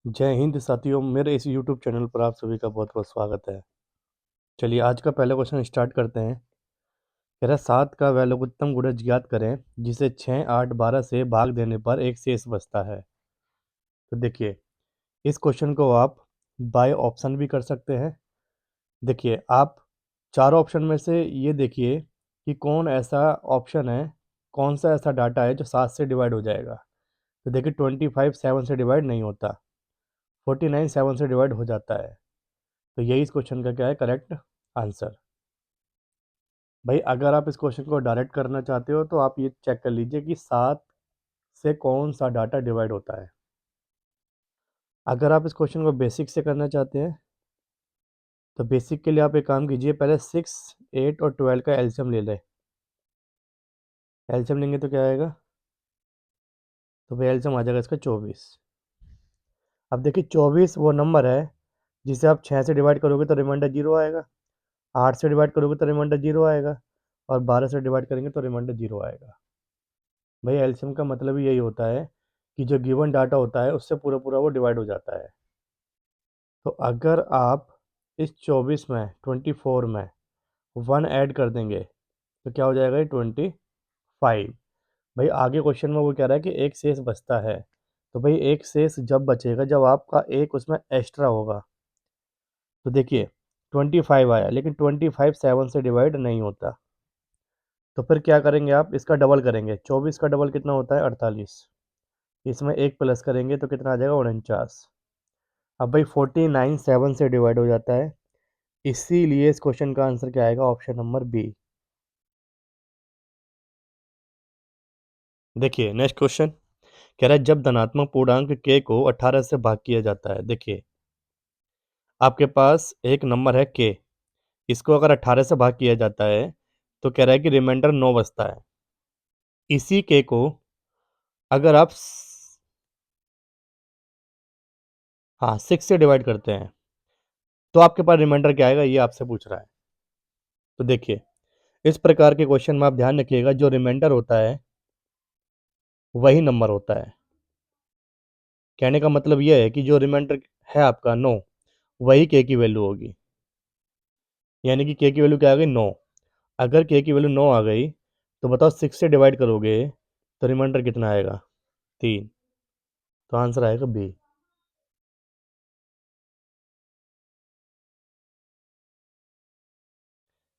जय हिंद साथियों, मेरे इस यूट्यूब चैनल पर आप सभी का बहुत बहुत स्वागत है। चलिए आज का पहला क्वेश्चन स्टार्ट करते हैं। कह रहा है 7 का वह लघुत्तम गुणज ज्ञात करें जिसे 6, 8, 12 से भाग देने पर एक शेष बचता है। तो देखिए, इस क्वेश्चन को आप बाय ऑप्शन भी कर सकते हैं। देखिए, आप चारों ऑप्शन में से ये देखिए कि कौन ऐसा ऑप्शन है, कौन सा ऐसा डाटा है जो 7 से डिवाइड हो जाएगा। तो देखिए 25 7 से डिवाइड नहीं होता, 49 7 से डिवाइड हो जाता है। तो यही इस क्वेश्चन का क्या है करेक्ट आंसर। भाई अगर आप इस क्वेश्चन को डायरेक्ट करना चाहते हो तो आप ये चेक कर लीजिए कि 7 से कौन सा डाटा डिवाइड होता है। अगर आप इस क्वेश्चन को बेसिक से करना चाहते हैं तो बेसिक के लिए आप एक काम कीजिए, पहले 6, 8 और 12 का एलसीएम ले लें। एलसीएम लेंगे तो क्या आएगा, तो भाई एलसीएम आ जाएगा इसका 24। अब देखिए 24 वो नंबर है जिसे आप 6 से डिवाइड करोगे तो रिमाइंडर जीरो आएगा, 8 से डिवाइड करोगे तो रिमाइंडर जीरो आएगा, और 12 से डिवाइड करेंगे तो रिमाइंडर जीरो आएगा। भाई एलसीएम का मतलब ही यही होता है कि जो गिवन डाटा होता है उससे पूरा पूरा वो डिवाइड हो जाता है। तो अगर आप इस 24 में 24 में 1 ऐड कर देंगे तो क्या हो जाएगा, ये 25। भाई आगे क्वेश्चन में वो कह रहा है कि एक शेष बचता है। तो भाई एक शेष जब बचेगा जब आपका एक उसमें एक्स्ट्रा होगा। तो देखिए 25 आया, लेकिन 25 7 से डिवाइड नहीं होता। तो फिर क्या करेंगे, आप इसका डबल करेंगे। 24 का डबल कितना होता है, 48। इसमें एक प्लस करेंगे तो कितना आ जाएगा, 49। अब भाई 49 7 से डिवाइड हो जाता है, इसीलिए इस क्वेश्चन का आंसर क्या आएगा, ऑप्शन नंबर बी। देखिए नेक्स्ट क्वेश्चन कह रहा है जब धनात्मक पूर्णांक के को 18 से भाग किया जाता है। देखिए आपके पास एक नंबर है के, इसको अगर 18 से भाग किया जाता है तो कह रहा है कि रिमाइंडर 9 बचता है। इसी के को अगर आप हाँ 6 से डिवाइड करते हैं तो आपके पास रिमाइंडर क्या आएगा, ये आपसे पूछ रहा है। तो देखिए इस प्रकार के क्वेश्चन में आप ध्यान रखिएगा, जो रिमाइंडर होता है वही नंबर होता है। कहने का मतलब यह है कि जो रिमाइंडर है आपका 9, वही के की वैल्यू होगी। यानी कि के की वैल्यू क्या आ गई, 9। अगर के की वैल्यू 9 आ गई तो बताओ 6 से डिवाइड करोगे तो रिमाइंडर कितना आएगा, 3। तो आंसर आएगा बी।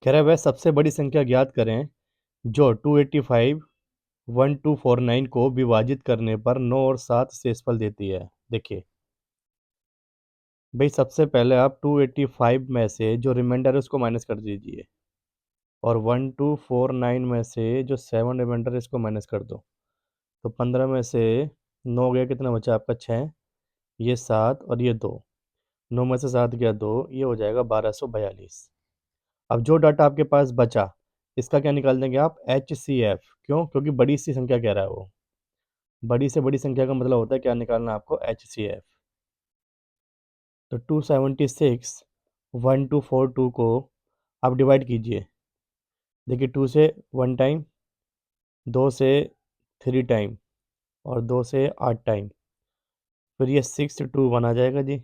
कह रहा है वह सबसे बड़ी संख्या ज्ञात करें जो 285 1249 को विभाजित करने पर 9 और 7 शेषफल देती है। देखिए भाई सबसे पहले आप 285 में से जो रिमाइंडर है उसको माइनस कर दीजिए, और 1249 में से जो 7 रिमाइंडर है इसको माइनस कर दो। तो 15 में से 9 गया, कितना बचा आपका 6, ये 7 और ये 2। 9 में से 7 गया 2, ये हो जाएगा 1242। अब जो डाटा आपके पास बचा इसका क्या निकाल देंगे आप, एच सी एफ। क्यों, क्योंकि बड़ी सी संख्या कह रहा है वो। बड़ी से बड़ी संख्या का मतलब होता है क्या निकालना है आपको, एच सी एफ। तो 276 1242 को आप डिवाइड कीजिए। देखिए 2 से 1 टाइम, 2 से 3 टाइम, और 2 से 8 टाइम। फिर ये 6 2 1 आ जाएगा जी।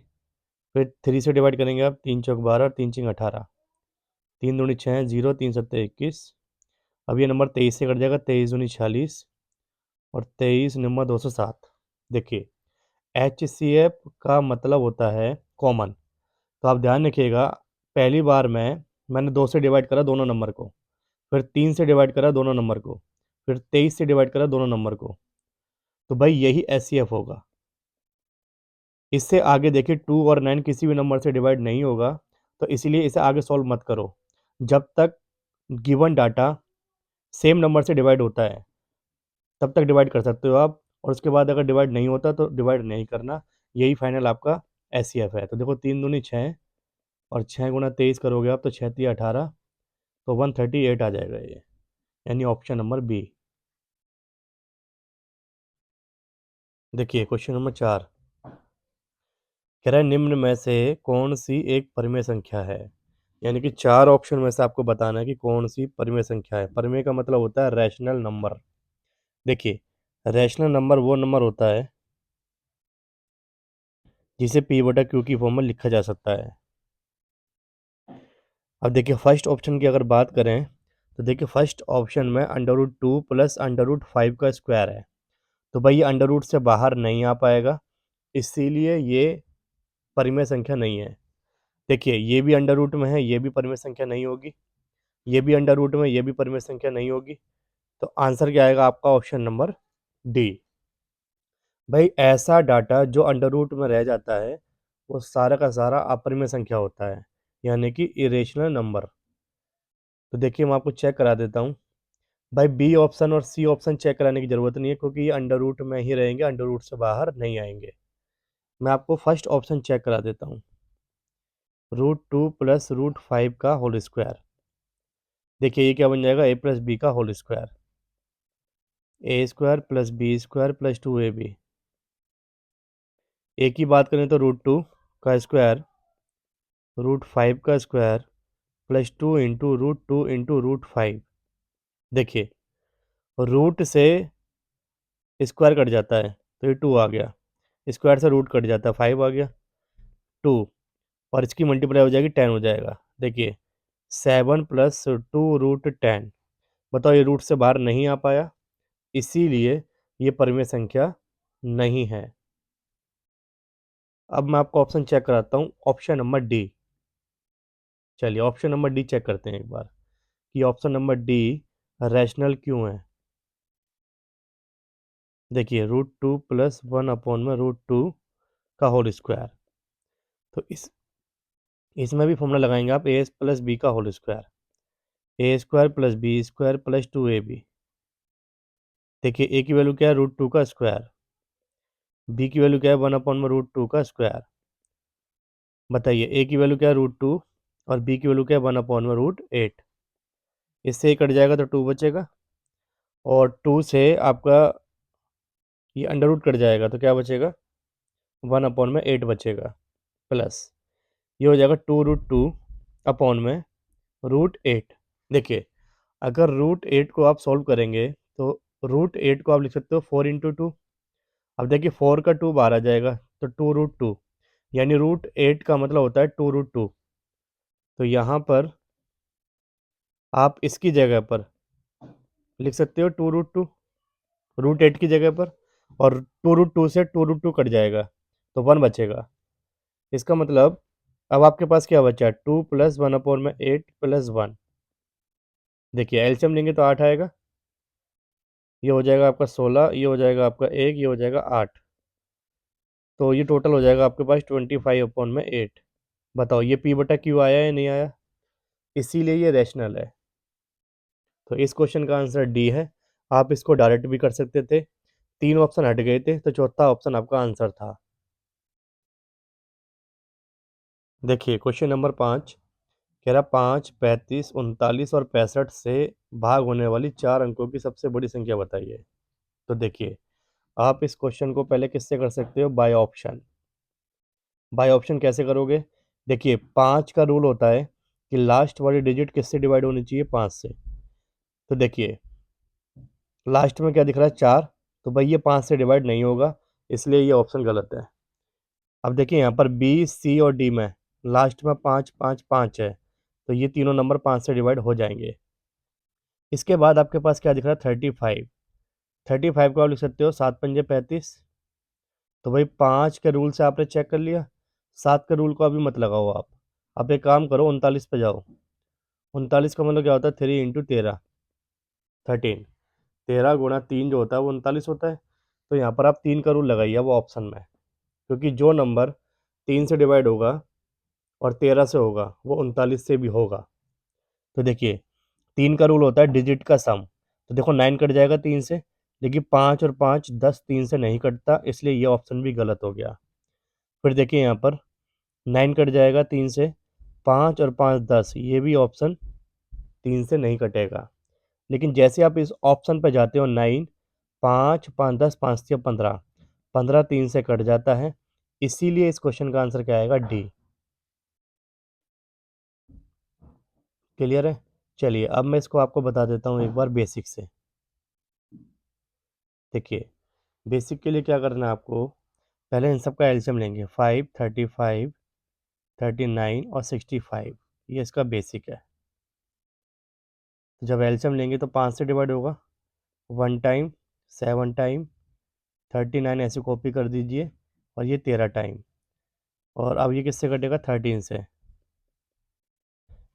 फिर 3 से डिवाइड करेंगे आप, 3 चौक 12, 3 चिंग 18, 3 दूनी 6, 0, 3 सत्ते 21। अब ये नंबर 23 से कट जाएगा, 23 दूनी 46, और 23 नंबर 207। देखिए एच सी एफ का मतलब होता है कॉमन। तो आप ध्यान रखिएगा, पहली बार में मैंने 2 से डिवाइड करा दोनों नंबर को, फिर 3 से डिवाइड करा दोनों नंबर को, फिर 23 से डिवाइड करा दोनों नंबर को। तो भाई यही एच सी एफ होगा। इससे आगे देखिए 2 और 9 किसी भी नंबर से डिवाइड नहीं होगा, तो इसीलिए इसे आगे सॉल्व मत करो जब तक गिवन डाटा सेम नंबर से डिवाइड होता है, तब तक डिवाइड कर सकते हो आप। और उसके बाद अगर डिवाइड नहीं होता तो डिवाइड नहीं करना। यही फाइनल आपका एस सी एफ है। तो देखो 3 दूनी 6, और 6 गुना 23 करोगे आप तो 6 3 18, तो 138 आ जाएगा ये, यानी ऑप्शन नंबर बी। देखिए क्वेश्चन नंबर 4 कह रहा है निम्न में से कौन सी एक परिमेय संख्या है। यानी कि 4 ऑप्शन में से आपको बताना है कि कौन सी परिमेय संख्या है। परिमेय का मतलब होता है रैशनल नंबर। देखिए रैशनल नंबर वो नंबर होता है जिसे पी बटा क्यू की फॉर्म में लिखा जा सकता है। अब देखिए फर्स्ट ऑप्शन की अगर बात करें तो देखिए फर्स्ट ऑप्शन में √2 प्लस √5 का स्क्वायर है, तो भाई ये अंडर रूट से बाहर नहीं आ पाएगा, इसीलिए ये परिमेय संख्या नहीं है। देखिए ये भी अंडर रूट में है, ये भी परिमेय संख्या नहीं होगी, ये भी अंडर रूट में, ये भी परिमेय संख्या नहीं होगी। तो आंसर क्या आएगा आपका? Option number D. भाई ऐसा डाटा जो अंडर रूट में रह जाता है वो सारा का सारा अपरिमेय संख्या होता है, यानी कि इरेशनल नंबर। तो देखिए मैं आपको चेक करा देता हूँ। भाई बी ऑप्शन और सी ऑप्शन चेक कराने की ज़रूरत नहीं है, क्योंकि ये अंडर रूट में ही रहेंगे, अंडर रूट से बाहर नहीं आएंगे। मैं आपको फर्स्ट ऑप्शन चेक करा देता हूँ, √2 प्लस √5 का होल स्क्वायर। देखिए ये क्या बन जाएगा? ए प्लस बी का whole square, A square plus B square plus 2ab। A की बात करें तो √2 का स्क्वायर, √5 का स्क्वायर प्लस 2 इंटू √2 इंटू √5। देखिए रूट से स्क्वायर कट जाता है तो ये 2 आ गया, स्क्वायर से रूट कट जाता है 5 आ गया, 2, और इसकी मल्टीप्लाई हो जाएगी 10 हो जाएगा। देखिए 7 प्लस 2√10। बताओ ये रूट से बाहर नहीं आ पाया, इसीलिए ये परिमेय संख्या नहीं है। अब मैं आपको ऑप्शन चेक कराता हूँ, ऑप्शन नंबर डी। चलिए ऑप्शन नंबर डी चेक करते हैं एक बार कि ऑप्शन नंबर डी रैशनल क्यों है। देखिए √2 प्लस 1 में √2 का होल स्क्वायर, तो इसमें भी फॉर्मूला लगाएंगे आप, ए प्लस बी का whole square, A square plus B square plus 2ab। देखिए ए की वैल्यू क्या है? √2 का स्क्वायर, बी की वैल्यू क्या है? 1/√2 का स्क्वायर। बताइए ए की वैल्यू क्या है? √2, और बी की वैल्यू क्या है? 1/√8। इससे कट जाएगा तो 2 बचेगा, और 2 से आपका ये अंडर रूट कट जाएगा तो क्या बचेगा? 1/8 बचेगा, प्लस ये हो जाएगा 2√2 अपॉन में √8। देखिए अगर √8 को आप सॉल्व करेंगे तो √8 को आप लिख सकते हो 4 × 2। अब देखिए 4 का 2 बाहर आ जाएगा तो 2√2, यानी √8 का मतलब होता है 2√2। तो यहाँ पर आप इसकी जगह पर लिख सकते हो 2√2 √8 की जगह पर, और 2√2 से 2√2 कट जाएगा तो 1 बचेगा। इसका मतलब अब आपके पास क्या बचा? 2 प्लस 1/8 प्लस 1। देखिए एलसीएम लेंगे तो 8 आएगा, ये हो जाएगा आपका 16, ये हो जाएगा आपका 1, ये हो जाएगा 8, तो ये टोटल हो जाएगा आपके पास 25/8। बताओ ये पी बटा क्यू आया या नहीं आया? इसीलिए ये रैशनल है। तो इस क्वेश्चन का आंसर डी है। आप इसको डायरेक्ट भी कर सकते थे, 3 ऑप्शन हट गए थे तो चौथा ऑप्शन आपका आंसर था। देखिए क्वेश्चन नंबर 5 कह रहा 5, 35, 39 और 65 से भाग होने वाली 4 अंकों की सबसे बड़ी संख्या बताइए। तो देखिए आप इस क्वेश्चन को पहले किससे कर सकते हो? By option. बाय ऑप्शन कैसे करोगे? देखिए 5 का रूल होता है कि लास्ट वाली डिजिट किससे डिवाइड होनी चाहिए? 5 से। तो देखिए लास्ट में क्या दिख रहा है? 4, तो भाई ये 5 से डिवाइड नहीं होगा, इसलिए ये ऑप्शन गलत है। अब देखिए यहाँ पर बी, सी और डी में लास्ट में 5, 5, 5 है, तो ये तीनों नंबर 5 से डिवाइड हो जाएंगे। इसके बाद आपके पास क्या दिख रहा है? 35। 35 को आप लिख सकते हो 7×5 = 35। तो भाई 5 के रूल से आपने चेक कर लिया, 7 के रूल को अभी मत लगाओ आप। अब एक काम करो 39 पे जाओ। 39 का मतलब क्या होता है? 3 × 13, 13। 13 × 3 जो होता है वो 39 होता है। तो यहाँ पर आप 3 का रूल लगाइए अब ऑप्शन में, क्योंकि जो नंबर 3 से डिवाइड होगा और 13 से होगा वो 39 से भी होगा। तो देखिए 3 का रूल होता है डिजिट का सम, तो देखो 9 कट जाएगा 3 से, लेकिन 5 और 5 10 3 से नहीं कटता, इसलिए ये ऑप्शन भी गलत हो गया। फिर देखिए यहाँ पर 9 कट जाएगा 3 से, 5 और 5 10, ये भी ऑप्शन 3 से नहीं कटेगा। लेकिन जैसे आप इस ऑप्शन पर जाते हो 9, 5, 5 10, 5 3 15, 15 3 से कट जाता है, इसीलिए इस क्वेश्चन का आंसर क्या आएगा? डी। क्लियर है? चलिए अब मैं इसको आपको बता देता हूँ एक बार बेसिक से। देखिए बेसिक के लिए क्या करना है आपको? पहले इन सब का एलसीएम लेंगे, 5, 35, 39 और 65, ये इसका बेसिक है। तो जब एलसीएम लेंगे तो 5 से डिवाइड होगा, 1 टाइम, 7 टाइम, 39 ऐसे कॉपी कर दीजिए, और ये 13 टाइम। और अब ये किससे कटेगा, 13 से,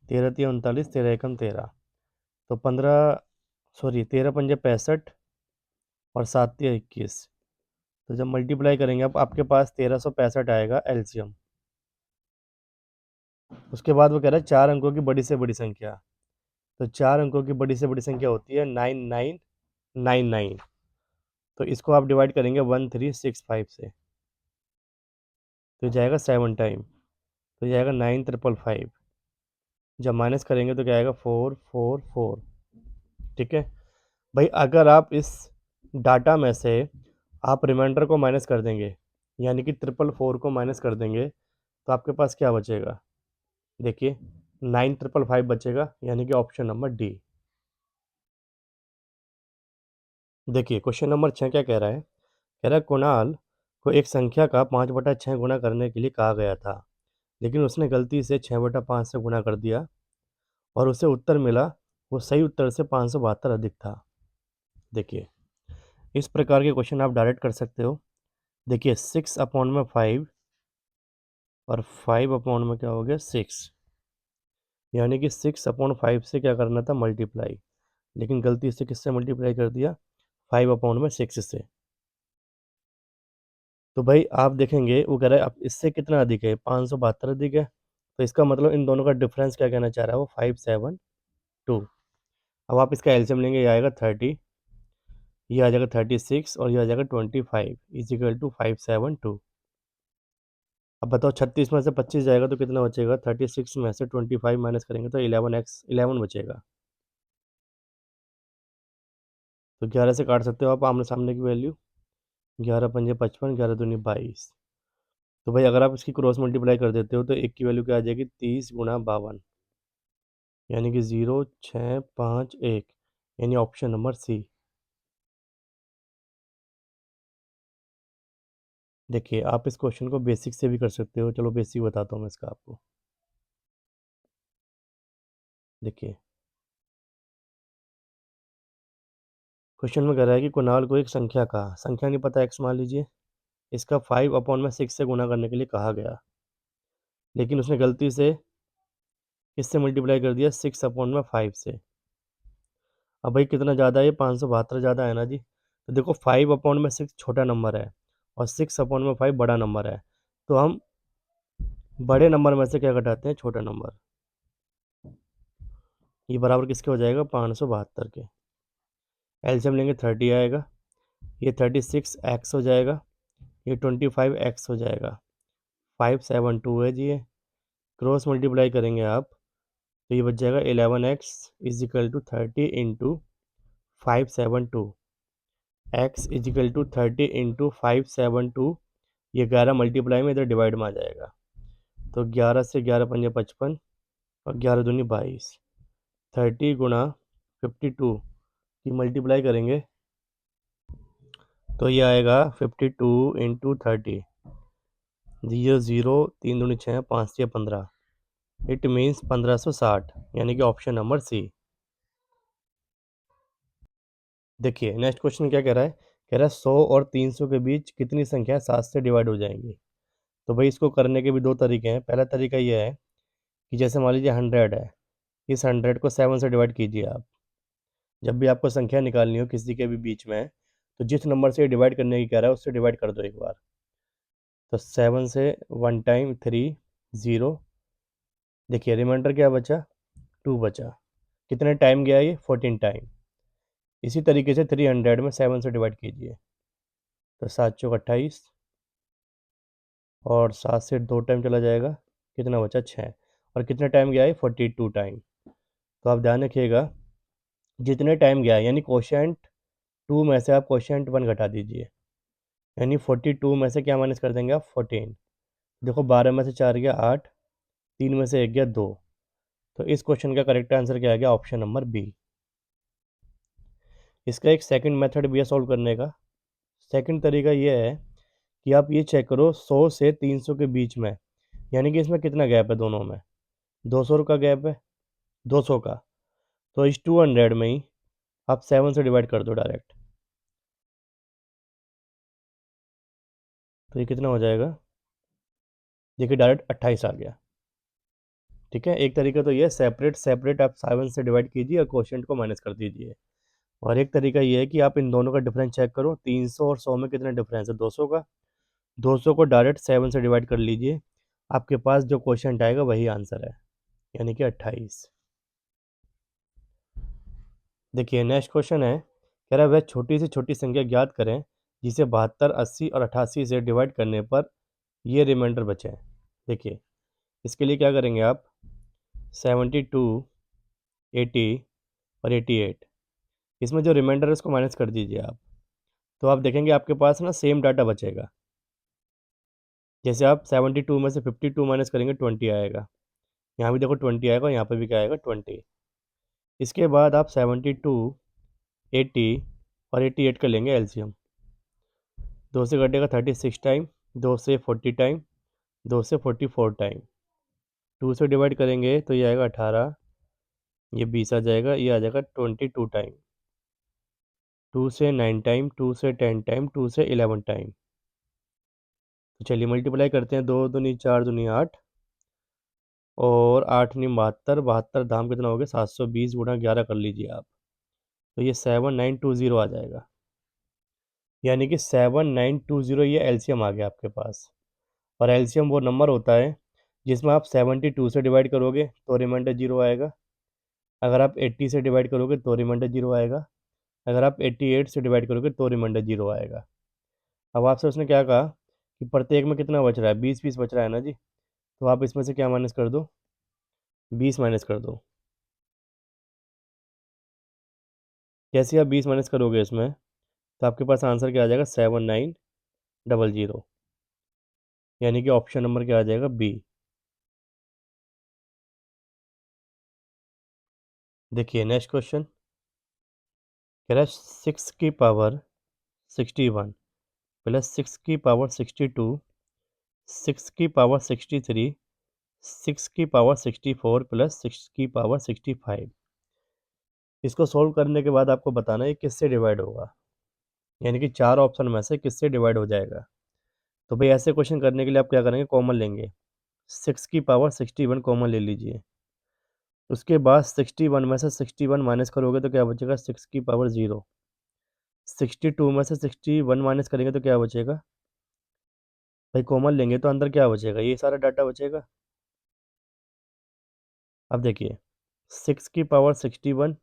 13 3 39, 13 एकम 13, तो 15, सॉरी 13 पंजे 65 और 7 3 21। तो जब मल्टीप्लाई करेंगे अब आपके पास 1365 आएगा एलसीएम। उसके बाद वो कह रहा है 4 अंकों की बड़ी से बड़ी संख्या। तो 4 अंकों की बड़ी से बड़ी संख्या होती है 9999। तो इसको आप डिवाइड करेंगे 1365 से, तो जाएगा 7 टाइम, तो जाएगा 9555। जब माइनस करेंगे तो क्या आएगा, 444। ठीक है भाई, अगर आप इस डाटा में से आप रिमाइंडर को माइनस कर देंगे, यानी कि 444 को माइनस कर देंगे, तो आपके पास क्या बचेगा, देखिए 9555 बचेगा, यानी कि ऑप्शन नंबर डी। देखिए क्वेश्चन नंबर 6 क्या कह रहा है, कह रहा है कुणाल को एक संख्या का 5/6 गुणा करने के लिए कहा गया था, लेकिन उसने गलती से 6/5 से गुणा कर दिया और उसे उत्तर मिला वो सही उत्तर से 572 अधिक था। देखिए इस प्रकार के क्वेश्चन आप डायरेक्ट कर सकते हो। देखिए 6/5 और 5/में क्या हो गया, 6, यानी कि 6/5 से क्या करना था, मल्टीप्लाई, लेकिन गलती से किससे मल्टीप्लाई कर दिया, 5/6 से। तो भाई आप देखेंगे वो कह रहा है अब इससे कितना अधिक है, 572 अधिक है, तो इसका मतलब इन दोनों का डिफरेंस क्या कहना चाह रहा है वो, 572। अब आप इसका एलसीएम लेंगे, ये आएगा 30, ये आ जाएगा 36 और ये आ जाएगा 25 इजिकल टू 572। अब बताओ 36 में से 25 जाएगा तो कितना बचेगा, 36 में से 25 माइनस करेंगे तो 11 बचेगा। तो 11 से काट सकते हो आप आमने सामने की वैल्यू, 11 पंजे 55, 11 दूनी 22। तो भाई अगर आप इसकी क्रॉस मल्टीप्लाई कर देते हो तो एक की वैल्यू क्या आ जाएगी, 30 × 52, यानी कि 0651, यानी ऑप्शन नंबर सी। देखिए आप इस क्वेश्चन को बेसिक से भी कर सकते हो, चलो बेसिक बताता हूँ मैं इसका आपको। देखिए क्वेश्चन में कह रहा है कि कुणाल को एक संख्या नहीं पता, एक्स मान लीजिए, इसका 5/6 से गुणा करने के लिए कहा गया, लेकिन उसने गलती से किससे मल्टीप्लाई कर दिया, 6/5 से। अब भाई कितना ज़्यादा है, 572 ज़्यादा है ना जी। तो देखो 5/6 छोटा नंबर है और 6/5 बड़ा नंबर है, तो हम बड़े नंबर में से क्या घटाते हैं, छोटा नंबर। ये बराबर किसके हो जाएगा, 572 के। एलसीएम लेंगे 30 आएगा, ये 36 एक्स हो जाएगा, ये 25 एक्स हो जाएगा, 572 है जी ये। क्रॉस मल्टीप्लाई करेंगे आप तो ये बच जाएगा 11 x equal to 30 × 572, x equal to 30 × 572। ये 11 मल्टीप्लाई में इधर डिवाइड में आ जाएगा, तो 11 से 11 पंजे 55 और 11 दूनी 22। 30 × 52 की मल्टीप्लाई करेंगे तो ये आएगा 52 × 30, 0 0 3 दूनी 6, 5 6 15, इट मीन्स 1560, यानी कि ऑप्शन नंबर सी। देखिए नेक्स्ट क्वेश्चन क्या कह रहा है, कह रहा है 100 और 300 के बीच कितनी संख्या 7 से डिवाइड हो जाएंगी। तो भाई इसको करने के भी दो तरीके हैं। पहला तरीका ये है कि जैसे मान लीजिए 100 है, इस 100 को 7 से डिवाइड कीजिए आप। जब भी आपको संख्या निकालनी हो किसी के भी बीच में, तो जिस नंबर से डिवाइड करने की कह रहा है उससे डिवाइड कर दो एक बार। तो 7 से 1 टाइम 3 0, देखिए रिमाइंडर क्या बचा, 2 बचा। कितने टाइम गया ये, 14 टाइम। इसी तरीके से 300 में 7 से डिवाइड कीजिए, तो 7 चौक 28 और 7 से 2 टाइम चला जाएगा, कितना बचा, 6। और कितना टाइम गया है, 42 टाइम। तो आप ध्यान रखिएगा जितने टाइम गया है, यानी क्वोशिएंट 2 में से आप क्वोशिएंट 1 घटा दीजिए, यानी 42 में से क्या माइनस कर देंगे आप, 14। देखो 12 में से 4 गया 8, 3 में से 1 गया 2। तो इस क्वेश्चन का करेक्ट आंसर क्या आ गया, ऑप्शन नंबर बी। इसका एक सेकंड मेथड भी है सॉल्व करने का। सेकंड तरीका ये है कि आप ये चेक करो 100 से 300 के बीच में, यानी कि इसमें कितना गैप है दोनों में, 200 का गैप है, 200 का। तो इस 200 में ही आप 7 से डिवाइड कर दो डायरेक्ट, तो ये कितना हो जाएगा, देखिए डायरेक्ट 28 आ गया। ठीक है, एक तरीका तो ये सेपरेट सेपरेट आप 7 से डिवाइड कीजिए और कोशेंट को माइनस कर दीजिए। और एक तरीका ये है कि आप इन दोनों का डिफरेंस चेक करो, 300 और 100 में कितना डिफरेंस है, 200 का। 200 को डायरेक्ट 7 से डिवाइड कर लीजिए, आपके पास जो कोशेंट आएगा वही आंसर है, यानी कि 28। देखिए नेक्स्ट क्वेश्चन है, कह रहा है वह छोटी से छोटी संख्या ज्ञात करें जिसे 72, 80 और 88 से डिवाइड करने पर ये रिमाइंडर बचे। देखिए इसके लिए क्या करेंगे आप, 72, 80 और 88, इसमें जो रिमाइंडर है उसको माइनस कर दीजिए आप, तो आप देखेंगे आपके पास ना सेम डाटा बचेगा। जैसे आप 72 में से 52 माइनस करेंगे 20 आएगा, यहाँ भी देखो 20 आएगा, यहाँ पे भी क्या आएगा 20। इसके बाद आप 72, 80 और 88 का लेंगे एलसीएम, 2 से कटेगा 36 टाइम, 2 से 40 टाइम, 2 से 44 टाइम, 2 से डिवाइड करेंगे तो ये आएगा 18, ये 20 आ जाएगा, ये आ जाएगा 22 टाइम, 2 से 9 टाइम, 2 से 10 टाइम, 2 से 11 टाइम। तो चलिए मल्टीप्लाई करते हैं, 2 दूनी 4 दूनी 8 और 8 नी 72, 72 दाम कितना हो गया 720 गुणा 11 कर लीजिए आप, तो ये 7920 आ जाएगा, यानी कि 7920 ये एलसीएम आ गया आपके पास। और एलसीएम वो नंबर होता है जिसमें आप 72 से डिवाइड करोगे तो रिमाइंडर जीरो आएगा, अगर आप 80 से डिवाइड करोगे तो रिमाइंडर जीरो आएगा, अगर आप 88 से डिवाइड करोगे तो रिमाइंडर जीरो आएगा। अब आपसे उसने क्या कहा कि प्रत्येक में कितना बच रहा है, 20 बच रहा है ना जी, तो आप इसमें से क्या माइनस कर दो, 20 माइनस कर दो। जैसे आप 20 माइनस करोगे इसमें, तो आपके पास आंसर क्या आ जाएगा, 7900, यानी कि ऑप्शन नंबर क्या आ जाएगा, बी। देखिए नेक्स्ट क्वेश्चन, कह रहा है 6 की पावर 61 प्लस 6 की पावर 62, 6 की पावर 63, 6 की पावर 64 प्लस 6 की पावर 65। इसको सोल्व करने के बाद आपको बताना है किससे डिवाइड होगा, यानी कि चार ऑप्शन में से किससे डिवाइड हो जाएगा। तो भाई ऐसे क्वेश्चन करने के लिए आप क्या करेंगे, कॉमन लेंगे, 6 की पावर 61 कॉमन ले लीजिए, उसके बाद 61 में से 61 माइनस करोगे तो क्या बचेगा, 6 की पावर 0, 62 में से 61 माइनस करेंगे तो क्या बचेगा, भाई कॉमन लेंगे तो अंदर क्या बचेगा, ये सारा डाटा बचेगा। अब देखिए 6 की पावर 61,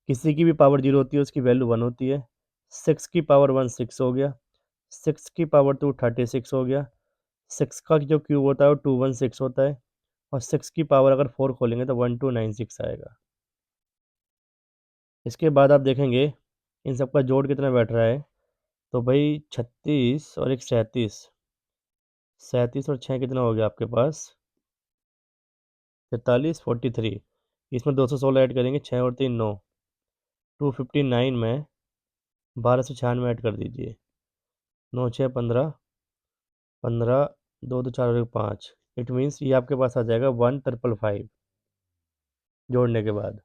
किसी की भी पावर जीरो होती है उसकी वैल्यू वन होती है, 6 की पावर वन 6 हो गया, 6 की पावर टू 36 हो गया, 6 का जो क्यूब होता है वो 216 होता है, और 6 की पावर अगर 4 खोलेंगे तो 1296 आएगा। इसके बाद आप देखेंगे इन सबका जोड़ कितना बैठ रहा है, तो भाई 36 और एक 37, 37 और 6 कितना हो गया आपके पास, 43, 43, इसमें 216 ऐड करेंगे, 6 और 3 9, 259 में 1296 ऐड कर दीजिए, 9 6 15, 15, 2 2 4 और एक 5, इट मीन्स ये आपके पास आ जाएगा 1555 जोड़ने के बाद।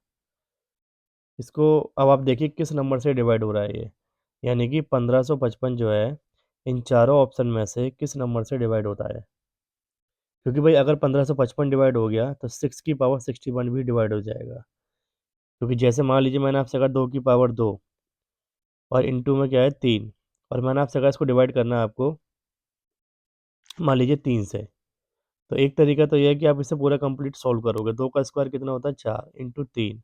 इसको अब आप देखिए किस नंबर से डिवाइड हो रहा है ये, यानी कि 1555 जो है इन चारों ऑप्शन में से किस नंबर से डिवाइड होता है, क्योंकि भाई अगर 1555 डिवाइड हो गया तो 6 की पावर 61 भी डिवाइड हो जाएगा, क्योंकि जैसे मान लीजिए मैंने आपसे कहा 2 की पावर 2 और इनटू में क्या है 3, और मैंने आपसे कहा इसको डिवाइड करना है आपको मान लीजिए 3 से, तो एक तरीका तो यह है कि आप इसे पूरा कंप्लीट सॉल्व करोगे, 2 का स्क्वायर कितना होता है 4 इंटू 3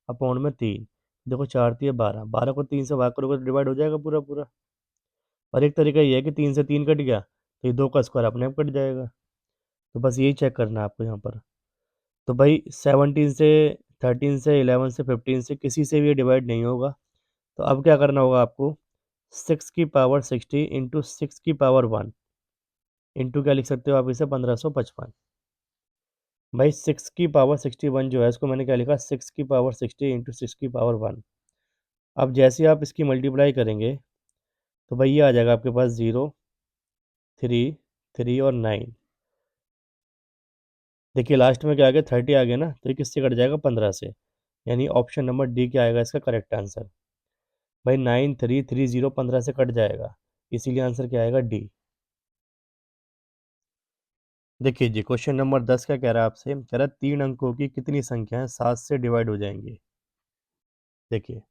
अपॉन में 3, देखो 4 3 12, 12 को 3 से भाग करोगे तो डिवाइड हो जाएगा पूरा पूरा। और एक तरीका ये है कि 3 से 3 कट गया तो ये 2 का स्क्वायर अपने आप कट जाएगा, तो बस यही चेक करना है आपको यहाँ पर। तो भाई 17 से, 13 से, 11 से, 15 से किसी से भी ये डिवाइड नहीं होगा, तो अब क्या करना होगा आपको, 6 की पावर 60 इंटू 6 की पावर 1 इंटू क्या लिख सकते हो आप इसे 1555। भाई 6 की पावर 61 जो है इसको मैंने क्या लिखा, 6 की पावर 60 इंटू 6 की पावर 1। अब जैसे आप इसकी मल्टीप्लाई करेंगे तो भाई ये आ जाएगा आपके पास 0, 3, 3 और 9। देखिए लास्ट में क्या आ गया, 30 आ गया ना, तो ये किससे कट जाएगा, 15 से। यानी ऑप्शन नंबर डी क्या आएगा इसका करेक्ट आंसर। भाई 9, 3, 3, 0 15 से कट जाएगा, इसीलिए आंसर क्या आएगा, डी। देखिए जी, क्वेश्चन नंबर 10 क्या कह रहा है आपसे, कह रहा है 3 अंकों की कितनी संख्याएं 7 से डिवाइड हो जाएंगी। देखिए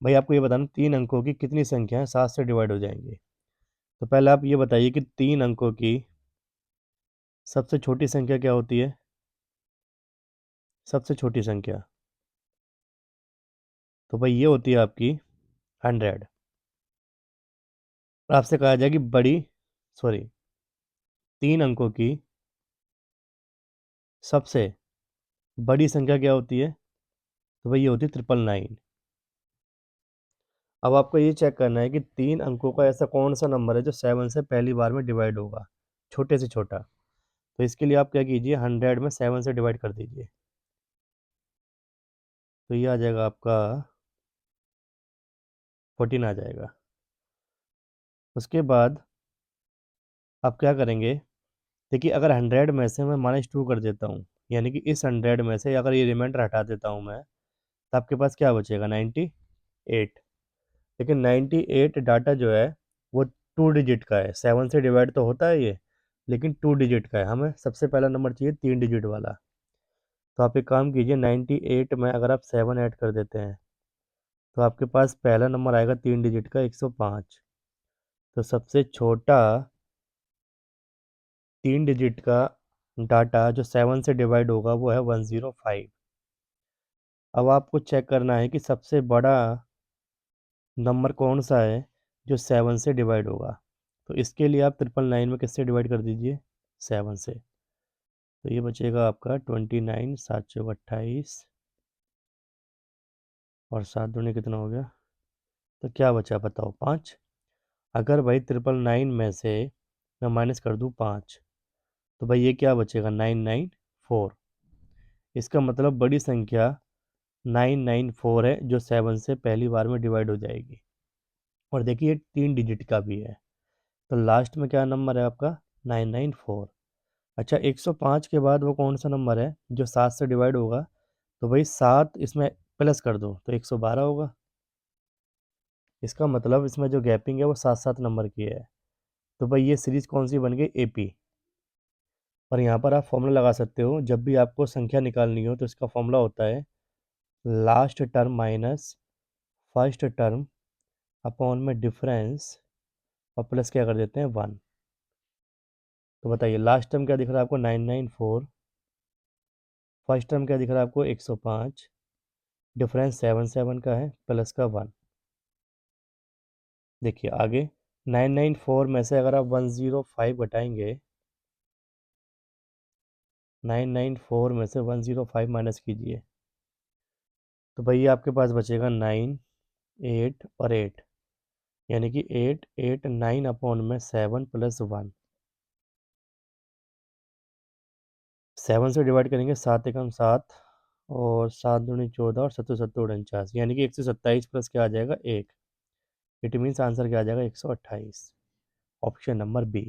भाई आपको ये बताना, 3 अंकों की कितनी संख्याएं 7 से डिवाइड हो जाएंगी। तो पहले आप ये बताइए कि 3 अंकों की सबसे छोटी संख्या क्या होती है, सबसे छोटी संख्या। तो भाई ये होती है आपकी 100। और आपसे कहा जाए कि बड़ी, सॉरी, 3 अंकों की सबसे बड़ी संख्या क्या होती है, तो भाई ये होती है 999। अब आपको ये चेक करना है कि 3 अंकों का ऐसा कौन सा नंबर है जो 7 से पहली बार में डिवाइड होगा, छोटे से छोटा। तो इसके लिए आप क्या कीजिए, 100 में 7 से डिवाइड कर दीजिए, तो ये आ जाएगा आपका 14 आ जाएगा। उसके बाद आप क्या करेंगे, देखिए अगर 100 में से मैं -2 कर देता हूँ, यानी कि इस 100 में से अगर ये रिमाइंडर हटा देता हूँ मैं, तो आपके पास क्या बचेगा, 98। लेकिन 98 डाटा जो है वो 2 डिजिट का है, 7 से डिवाइड तो होता है ये, लेकिन 2 डिजिट का है, हमें सबसे पहला नंबर चाहिए 3 डिजिट वाला। तो आप एक काम कीजिए, 98 में अगर आप 7 ऐड कर देते हैं, तो आपके पास पहला नंबर आएगा 3 डिजिट का 105। तो सबसे छोटा 3 डिजिट का डाटा जो 7 से डिवाइड होगा वो है 105। अब आपको चेक करना है कि सबसे बड़ा नंबर कौन सा है जो 7 से डिवाइड होगा। तो इसके लिए आप 999 में किससे डिवाइड कर दीजिए, 7 से। तो ये बचेगा आपका 29, 7 चौक 28, और 7 दूनी कितना हो गया, तो क्या बचा बताओ, 5। अगर भाई 999 में से मैं माइनस कर दूँ 5, तो भाई ये क्या बचेगा, 994। इसका मतलब बड़ी संख्या 994 है जो 7 से पहली बार में डिवाइड हो जाएगी। और देखिए 3 डिजिट का भी है, तो लास्ट में क्या नंबर है आपका, 994। अच्छा 105 के बाद वो कौन सा नंबर है जो 7 से डिवाइड होगा, तो भाई 7 इसमें प्लस कर दो तो 112 होगा। इसका मतलब इसमें जो गैपिंग है वो 7-7 नंबर की है। तो भाई ये सीरीज कौन सी बन गई, एपी। और यहाँ पर आप फॉर्मूला लगा सकते हो, जब भी आपको संख्या निकालनी हो तो इसका फॉर्मूला होता है last term minus first term upon में डिफरेंस, और प्लस क्या कर देते हैं 1। तो बताइए लास्ट टर्म क्या दिख रहा है आपको, 994। फर्स्ट टर्म क्या दिख रहा है आपको, 105। डिफरेंस 7 का है, प्लस का 1। देखिए आगे 994 में से अगर आप 105 घटाएंगे, 994 में से 105 माइनस कीजिए, तो भैया आपके पास बचेगा 9, 8 और 8, यानी कि 8, 8, 9 अपॉन में 7 प्लस 1। 7 से डिवाइड करेंगे, 7 एकम 7, और 7 दूनी 14, और 7 7 49, यानी कि 127 प्लस क्या आ जाएगा, 1। इट मीन्स आंसर क्या आ जाएगा, 128। Option number B.